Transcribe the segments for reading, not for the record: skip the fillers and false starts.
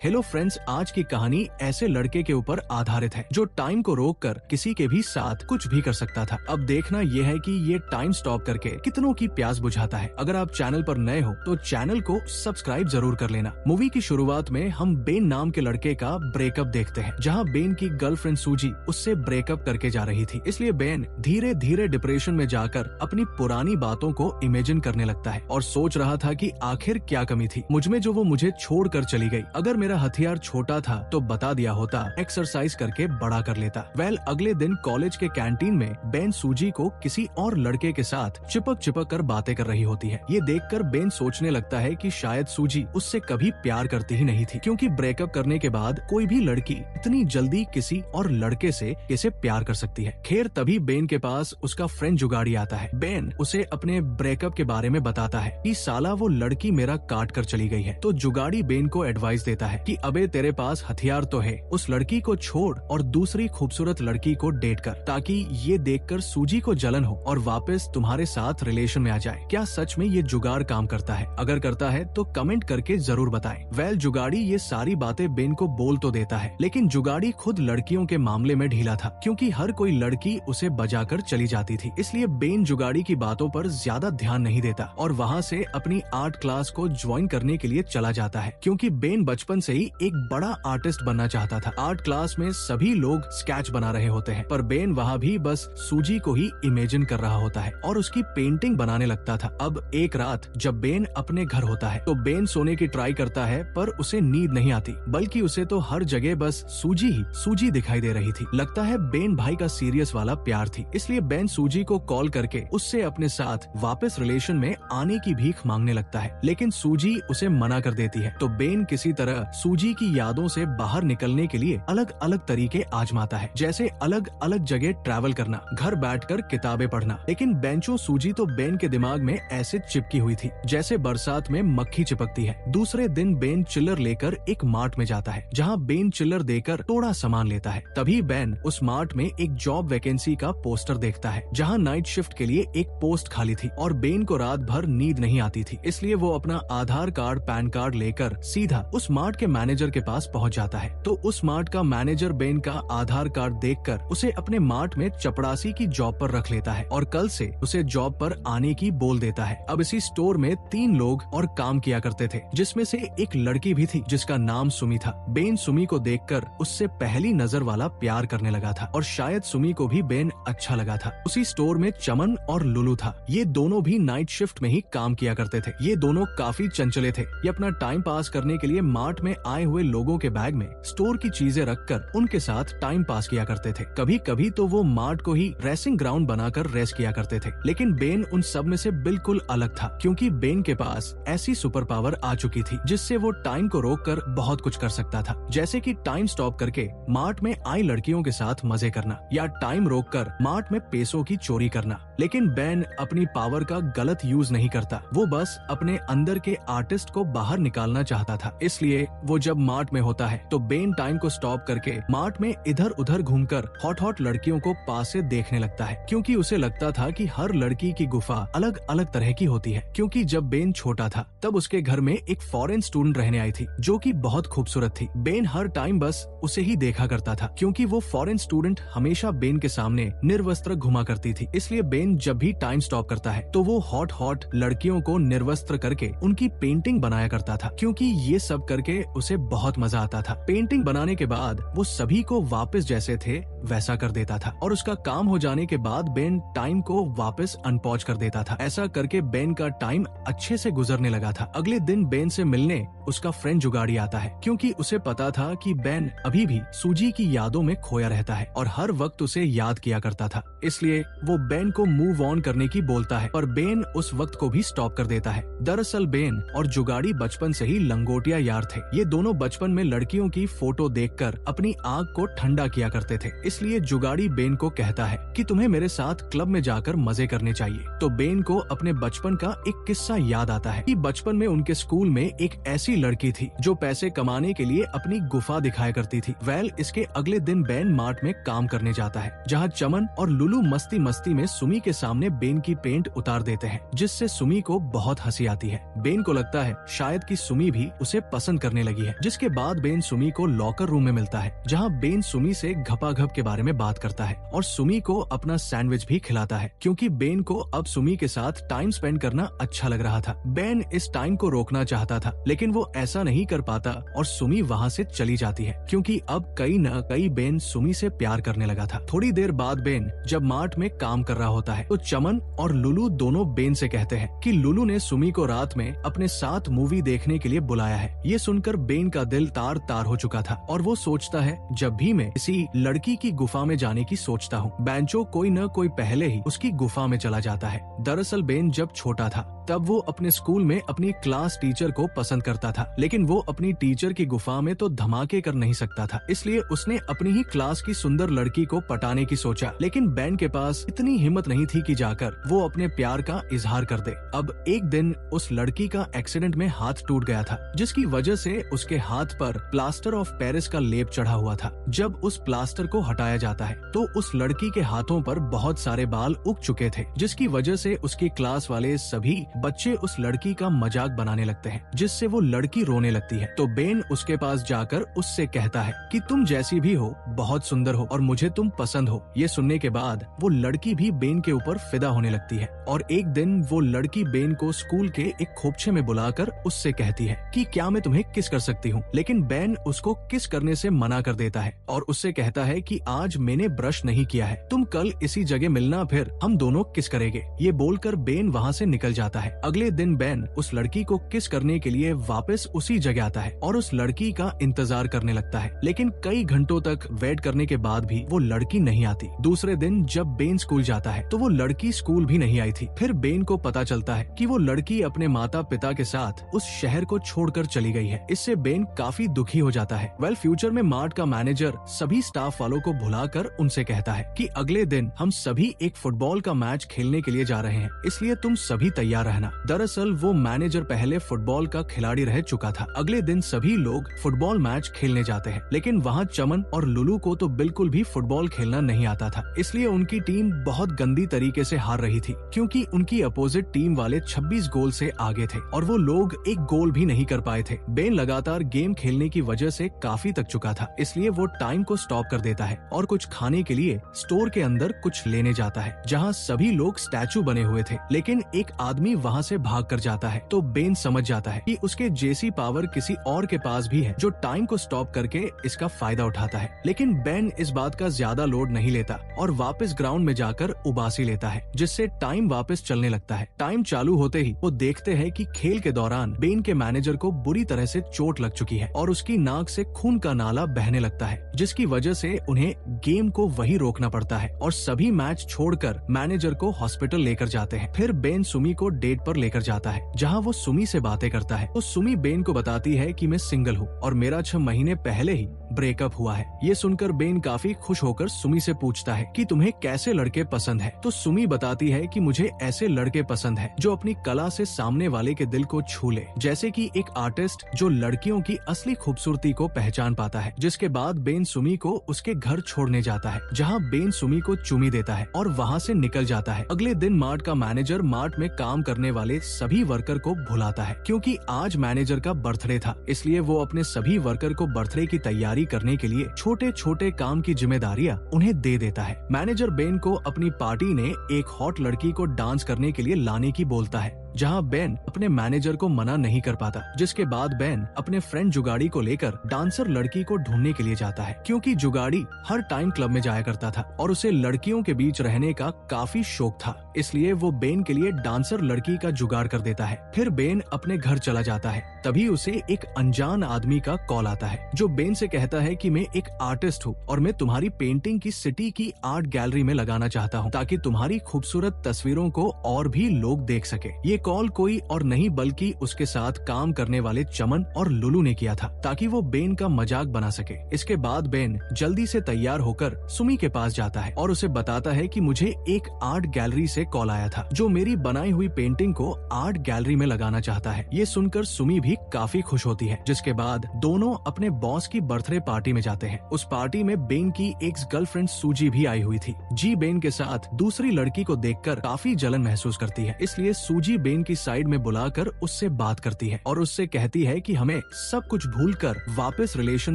Hello friends, आज की कहानी ऐसे लड़के के ऊपर आधारित है जो टाइम को रोककर किसी के भी साथ कुछ भी कर सकता था। अब देखना यह है कि ये टाइम स्टॉप करके कितनों की प्यास बुझाता है। अगर आप चैनल पर नए हो तो चैनल को सब्सक्राइब जरूर कर लेना। मूवी की शुरुआत में हम बेन नाम के लड़के का ब्रेकअप देखते हैं, जहाँ बेन की गर्लफ्रेंड सूजी उससे ब्रेकअप करके जा रही थी। इसलिए बेन धीरे धीरे डिप्रेशन में जाकर अपनी पुरानी बातों को इमेजिन करने लगता है और सोच रहा था कि आखिर क्या कमी थी मुझमें जो वो मुझे छोड़ कर चली गई। अगर मेरा हथियार छोटा था तो बता दिया होता, एक्सरसाइज करके बड़ा कर लेता। अगले दिन कॉलेज के कैंटीन में बेन सूजी को किसी और लड़के के साथ चिपक कर बातें कर रही होती है। ये देखकर बेन सोचने लगता है कि शायद सूजी उससे कभी प्यार करती ही नहीं थी, क्योंकि ब्रेकअप करने के बाद कोई भी लड़की इतनी जल्दी किसी और लड़के से कैसे प्यार कर सकती है। खैर तभी बेन के पास उसका फ्रेंड जुगाड़ी आता है। बेन उसे अपने ब्रेकअप के बारे में बताता है कि साला वो लड़की मेरा काट कर चली गई है। तो जुगाड़ी बेन को एडवाइस देता है कि अबे तेरे पास हथियार तो है, उस लड़की को छोड़ और दूसरी खूबसूरत लड़की को डेट कर, ताकि ये देखकर सूजी को जलन हो और वापस तुम्हारे साथ रिलेशन में आ जाए। क्या सच में ये जुगाड़ काम करता है? अगर करता है तो कमेंट करके जरूर बताएं। जुगाड़ी ये सारी बातें बेन को बोल तो देता है, लेकिन जुगाड़ी खुद लड़कियों के मामले में ढीला था, क्योंकि हर कोई लड़की उसे बजाकर चली जाती थी। इसलिए बेन जुगाड़ी की बातों पर ज्यादा ध्यान नहीं देता और वहाँ से अपनी आर्ट क्लास को ज्वाइन करने के लिए चला जाता है, क्योंकि बेन बचपन से ही एक बड़ा आर्टिस्ट बनना चाहता था। आर्ट क्लास में सभी लोग स्केच बना रहे होते हैं, पर बेन वहाँ भी बस सूजी को ही इमेजिन कर रहा होता है और उसकी पेंटिंग बनाने लगता था। अब एक रात जब बेन अपने घर होता है तो बेन सोने की ट्राई करता है, पर उसे नींद नहीं आती, बल्कि उसे तो हर जगह बस सूजी ही सूजी दिखाई दे रही थी। लगता है बेन भाई का सीरियस वाला प्यार थी। इसलिए बेन सूजी को कॉल करके उससे अपने साथ वापस रिलेशन में आने की भीख मांगने लगता है, लेकिन सूजी उसे मना कर देती है। तो बेन किसी तरह सूजी की यादों से बाहर निकलने के लिए अलग अलग तरीके आजमाता है, जैसे अलग अलग जगह ट्रैवल करना, घर बैठकर किताबें पढ़ना। लेकिन बेंचो सूजी तो बेन के दिमाग में ऐसे चिपकी हुई थी जैसे बरसात में मक्खी चिपकती है। दूसरे दिन बेन चिल्लर लेकर एक मार्ट में जाता है, जहाँ बेन चिल्लर देकर थोड़ा सामान लेता है। तभी बेन उस मार्ट में एक जॉब वैकेंसी का पोस्टर देखता है, जहाँ नाइट शिफ्ट के लिए एक पोस्ट खाली थी और बेन को रात भर नींद नहीं आती थी। इसलिए वो अपना आधार कार्ड पैन कार्ड लेकर सीधा उस मार्ट के मैनेजर के पास पहुंच जाता है। तो उस मार्ट का मैनेजर बेन का आधार कार्ड देखकर उसे अपने मार्ट में चपड़ासी की जॉब पर रख लेता है और कल से उसे जॉब पर आने की बोल देता है। अब इसी स्टोर में 3 लोग और काम किया करते थे, जिसमें से एक लड़की भी थी जिसका नाम सुमी था। बेन सुमी को देखकर उससे पहली नजर वाला प्यार करने लगा था और शायद सुमी को भी बेन अच्छा लगा था। उसी स्टोर में चमन और लुलू था। ये दोनों भी नाइट शिफ्ट में ही काम किया करते थे। ये दोनों काफी चंचले थे। ये अपना टाइम पास करने के लिए मार्ट में आए हुए लोगों के बैग में स्टोर की चीजें रखकर उनके साथ टाइम पास किया करते थे। कभी कभी तो वो मार्ट को ही रेसिंग ग्राउंड बनाकर रेस किया करते थे। लेकिन बेन उन सब में से बिल्कुल अलग था, क्योंकि बेन के पास ऐसी सुपर पावर आ चुकी थी जिससे वो टाइम को रोककर बहुत कुछ कर सकता था, जैसे कि टाइम स्टॉप करके मार्ट में आई लड़कियों के साथ मजे करना या टाइम रोककर मार्ट में पैसों की चोरी करना। लेकिन बेन अपनी पावर का गलत यूज नहीं करता, वो बस अपने अंदर के आर्टिस्ट को बाहर निकालना चाहता था। इसलिए वो जब मार्ट में होता है तो बेन टाइम को स्टॉप करके मार्ट में इधर उधर घूमकर हॉट लड़कियों को पास से देखने लगता है, क्योंकि उसे लगता था कि हर लड़की की गुफा अलग अलग तरह की होती है। क्योंकि जब बेन छोटा था तब उसके घर में एक फॉरेन स्टूडेंट रहने आई थी जो कि बहुत खूबसूरत थी। बेन हर टाइम बस उसे ही देखा करता था, क्योंकि वो फॉरेन स्टूडेंट हमेशा बेन के सामने निर्वस्त्र घुमा करती थी। इसलिए बेन जब भी टाइम स्टॉप करता है तो वो हॉट लड़कियों को निर्वस्त्र करके उनकी पेंटिंग बनाया करता था, क्योंकि ये सब करके उसे बहुत मजा आता था। पेंटिंग बनाने के बाद वो सभी को वापस जैसे थे वैसा कर देता था और उसका काम हो जाने के बाद बेन टाइम को वापस अनपॉज कर देता था। ऐसा करके बेन का टाइम अच्छे से गुजरने लगा था। अगले दिन बेन से मिलने उसका फ्रेंड जुगाड़ी आता है, क्योंकि उसे पता था कि बेन अभी भी सूजी की यादों में खोया रहता है और हर वक्त उसे याद किया करता था। इसलिए वो बेन को मूव ऑन करने की बोलता है, पर बेन उस वक्त को भी स्टॉप कर देता है। दरअसल बेन और जुगाड़ी बचपन से ही लंगोटिया यार थे। ये दोनों बचपन में लड़कियों की फोटो देखकर अपनी आंख को ठंडा किया करते थे। इसलिए जुगाड़ी बेन को कहता है कि तुम्हें मेरे साथ क्लब में जाकर मजे करने चाहिए। तो बेन को अपने बचपन का एक किस्सा याद आता है कि बचपन में उनके स्कूल में एक ऐसी लड़की थी जो पैसे कमाने के लिए अपनी गुफा दिखाया करती थी। इसके अगले दिन बेन मार्ट में काम करने जाता है, जहाँ चमन और लुलू मस्ती मस्ती में सुमी के सामने बेन की पेंट उतार देते हैं, जिससे सुमी को बहुत हंसी आती है। बेन को लगता है शायद कि सुमी भी उसे पसंद करने लगी है। जिसके बाद बेन सुमी को लॉकर रूम में मिलता है, जहाँ बेन सुमी से घपाघप के बारे में बात करता है और सुमी को अपना सैंडविच भी खिलाता है, क्योंकि बेन को अब सुमी के साथ टाइम स्पेंड करना अच्छा लग रहा था। बेन इस टाइम को रोकना चाहता था, लेकिन वो ऐसा नहीं कर पाता और सुमी वहाँ से चली जाती है, क्योंकि अब कई न कई बेन सुमी से प्यार करने लगा था। थोड़ी देर बाद बेन जब मार्ट में काम कर रहा होता है तो चमन और लुलू दोनों बेन से कहते हैं कि लुलू ने सुमी को रात में अपने साथ मूवी देखने के लिए बुलाया है। ये सुनकर बेन का दिल तार तार हो चुका था और वो सोचता है, जब भी मैं किसी लड़की की गुफा में जाने की सोचता हूँ, बैंचो कोई न कोई पहले ही उसकी गुफा में चला जाता है। दरअसल बेन जब छोटा था तब वो अपने स्कूल में अपनी क्लास टीचर को पसंद करता था, लेकिन वो अपनी टीचर की गुफा में तो धमाके कर नहीं सकता था, इसलिए उसने अपनी ही क्लास की सुंदर लड़की को पटाने की सोचा। लेकिन बेन के पास इतनी हिम्मत नहीं थी कि जाकर वो अपने प्यार का इजहार कर दे। अब एक दिन उस लड़की का एक्सीडेंट में हाथ टूट गया था, जिसकी वजह से उसके हाथ पर प्लास्टर ऑफ पेरिस का लेप चढ़ा हुआ था। जब उस प्लास्टर को हटाया जाता है तो उस लड़की के हाथों पर बहुत सारे बाल उग चुके थे, जिसकी वजह से उसकी क्लास वाले सभी बच्चे उस लड़की का मजाक बनाने लगते हैं, जिससे वो लड़की रोने लगती है। तो बेन उसके पास जाकर उससे कहता है कि तुम जैसी भी हो बहुत सुंदर हो और मुझे तुम पसंद हो। ये सुनने के बाद वो लड़की भी बेन के ऊपर फिदा होने लगती है और एक दिन वो लड़की बेन को स्कूल के एक खोपचे में बुलाकर उससे कहती है कि क्या मैं तुम्हें किस कर सकती हूँ। लेकिन बेन उसको किस करने से मना कर देता है और उससे कहता है कि आज मैंने ब्रश नहीं किया है, तुम कल इसी जगह मिलना, फिर हम दोनों किस करेंगे। ये बोलकर बेन वहाँ से निकल जाता है। अगले दिन बेन उस लड़की को किस करने के लिए वापस उसी जगह आता है और उस लड़की का इंतजार करने लगता है, लेकिन कई घंटों तक वेट करने के बाद भी वो लड़की नहीं आती। दूसरे दिन जब बेन स्कूल जाता है तो वो लड़की स्कूल भी नहीं आई थी। फिर बेन को पता चलता है कि वो लड़की अपने माता पिता के साथ उस शहर को छोड़कर चली गई है। इससे बेन काफी दुखी हो जाता है। फ्यूचर में मार्ट का मैनेजर सभी स्टाफ वालों को भुलाकर उनसे कहता है कि अगले दिन हम सभी एक फुटबॉल का मैच खेलने के लिए जा रहे हैं, इसलिए तुम सभी तैयार रहना। दरअसल वो मैनेजर पहले फुटबॉल का खिलाड़ी रह चुका था। अगले दिन सभी लोग फुटबॉल मैच खेलने जाते हैं, लेकिन वहाँ चमन और लुलू को तो बिल्कुल भी फुटबॉल खेलना नहीं आता था, इसलिए उनकी टीम बहुत गंदी तरीके से हार रही थी, क्योंकि उनकी अपोजिट टीम वाले 26 गोल से आगे थे और वो लोग एक गोल भी नहीं कर पाए थे। बेन लगातार गेम खेलने की वजह से काफी थक चुका था, इसलिए वो टाइम को स्टॉप कर देता है और कुछ खाने के लिए स्टोर के अंदर कुछ लेने जाता है, जहाँ सभी लोग स्टैचू बने हुए थे। लेकिन एक आदमी वहाँ से भाग कर जाता है तो बेन समझ जाता है कि उसके जैसी पावर किसी और के पास भी है जो टाइम को स्टॉप करके इसका फायदा उठाता है। लेकिन बेन इस बात का ज्यादा लोड नहीं लेता और वापस ग्राउंड में जाकर उबासी लेता है, जिससे टाइम वापस चलने लगता है। टाइम चालू होते ही वो देखते हैं कि खेल के दौरान बेन के मैनेजर को बुरी तरह से चोट लग चुकी है और उसकी नाक से खून का नाला बहने लगता है, जिसकी वजह से उन्हें गेम को वही रोकना पड़ता है और सभी मैच छोड़कर मैनेजर को हॉस्पिटल लेकर जाते हैं। फिर बेन सुमी को डेट पर लेकर जाता है, जहां वो सुमी से बातें करता है। तो सुमी बेन को बताती है कि मैं सिंगल हूँ और मेरा 6 महीने पहले ही ब्रेकअप हुआ है। ये सुनकर बेन काफी खुश होकर सुमी से पूछता है कि तुम्हें कैसे लड़के पसंद है। तो सुमी बताती है कि मुझे ऐसे लड़के पसंद है जो अपनी कला से सामने वाले के दिल को छू ले, जैसे कि एक आर्टिस्ट जो लड़कियों की असली खूबसूरती को पहचान पाता है। जिसके बाद बेन सुमी को उसके घर छोड़ने जाता है, जहाँ बेन सुमी को चुमी देता है और वहाँ से निकल जाता है। अगले दिन मार्ट का मैनेजर मार्ट में काम करने वाले सभी वर्कर को भुलाता है, क्योंकि आज मैनेजर का बर्थडे था, इसलिए वो अपने सभी वर्कर को बर्थडे की तैयारी करने के लिए छोटे छोटे काम की जिम्मेदारियां उन्हें दे देता है। मैनेजर बेन को अपनी पार्टी ने एक हॉट लड़की को डांस करने के लिए लाने की बोलता है, जहां बेन अपने मैनेजर को मना नहीं कर पाता। जिसके बाद बेन अपने फ्रेंड जुगाड़ी को लेकर डांसर लड़की को ढूंढने के लिए जाता है, क्योंकि जुगाड़ी हर टाइम क्लब में जाया करता था और उसे लड़कियों के बीच रहने का काफी शौक था, इसलिए वो बेन के लिए डांसर लड़की का जुगाड़ कर देता है। फिर बेन अपने घर चला जाता है, तभी उसे एक अनजान आदमी का कॉल आता है, जो बेन से कहता है कि मैं एक आर्टिस्ट हूँ और मैं तुम्हारी पेंटिंग की सिटी की आर्ट गैलरी में लगाना चाहता हूँ, ताकि तुम्हारी खूबसूरत तस्वीरों को और भी लोग देख सके। ये कॉल कोई और नहीं बल्कि उसके साथ काम करने वाले चमन और लुलू ने किया था, ताकि वो बेन का मजाक बना सके। इसके बाद बेन जल्दी से तैयार होकर सुमी के पास जाता है और उसे बताता है कि मुझे एक आर्ट गैलरी से कॉल आया था, जो मेरी बनाई हुई पेंटिंग को आर्ट गैलरी में लगाना चाहता है। ये सुनकर सुमी भी काफी खुश होती है। जिसके बाद दोनों अपने बॉस की बर्थडे पार्टी में जाते हैं। उस पार्टी में बेन की एक्स गर्लफ्रेंड सूजी भी आई हुई थी। जी बेन के साथ दूसरी लड़की को देखकर काफी जलन महसूस करती है, इसलिए सूजी बेन बेन की साइड में बुलाकर उससे बात करती है और उससे कहती है कि हमें सब कुछ भूलकर वापस रिलेशन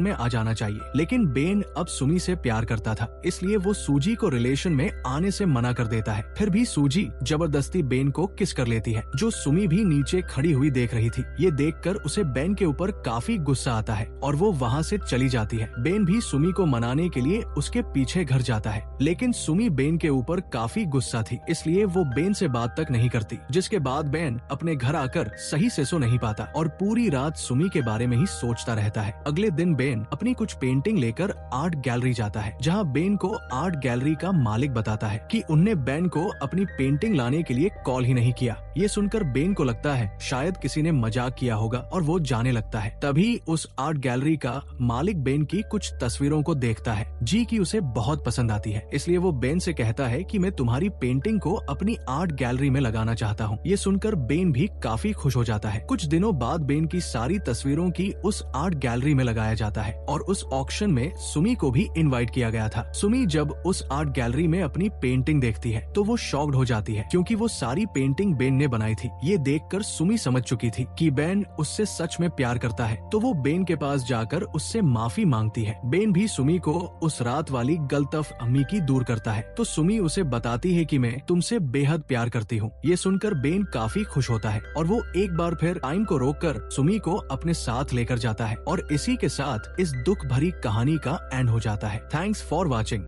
में आ जाना चाहिए। लेकिन बेन अब सुमी से प्यार करता था, इसलिए वो सूजी को रिलेशन में आने से मना कर देता है। फिर भी सूजी जबरदस्ती बेन को किस कर लेती है, जो सुमी भी नीचे खड़ी हुई देख रही थी। ये देखकर उसे बेन के ऊपर काफी गुस्सा आता है और वो वहाँ से चली जाती है। बेन भी सुमी को मनाने के लिए उसके पीछे घर जाता है, लेकिन सुमी बेन के ऊपर काफी गुस्सा थी, इसलिए वो बेन से बात तक नहीं करती। जिसके बाद बेन अपने घर आकर सही से सो नहीं पाता और पूरी रात सुमी के बारे में ही सोचता रहता है। अगले दिन बेन अपनी कुछ पेंटिंग लेकर आर्ट गैलरी जाता है, जहाँ बेन को आर्ट गैलरी का मालिक बताता है कि उनने बेन को अपनी पेंटिंग लाने के लिए कॉल ही नहीं किया। ये सुनकर बेन को लगता है शायद किसी ने मजाक किया होगा और वो जाने लगता है। तभी उस आर्ट गैलरी का मालिक बेन की कुछ तस्वीरों को देखता है जी की उसे बहुत पसंद आती है, इसलिए वो बेन से कहता है कि मैं तुम्हारी पेंटिंग को अपनी आर्ट गैलरी में लगाना चाहता हूँ। ये सुनकर बेन भी काफी खुश हो जाता है। कुछ दिनों बाद बेन की सारी तस्वीरों की उस आर्ट गैलरी में लगाया जाता है और उस ऑक्शन में सुमी को भी इनवाइट किया गया था। सुमी जब उस आर्ट गैलरी में अपनी पेंटिंग देखती है तो वो शॉक्ड हो जाती है, क्योंकि वो सारी पेंटिंग बेन ने बनाई थी। ये देखकर सुमी समझ चुकी थी कि बेन उससे सच में प्यार करता है, तो वो बेन के पास जाकर उससे माफी मांगती है। बेन भी सुमी को उस रात वाली गलतफहमी की दूर करता है, तो सुमी उसे बताती है कि मैं तुमसे बेहद प्यार करती हूँ। ये सुनकर बेन काफी खुश होता है और वो एक बार फिर टाइम को रोककर सुमी को अपने साथ लेकर जाता है और इसी के साथ इस दुख भरी कहानी का एंड हो जाता है। Thanks for watching.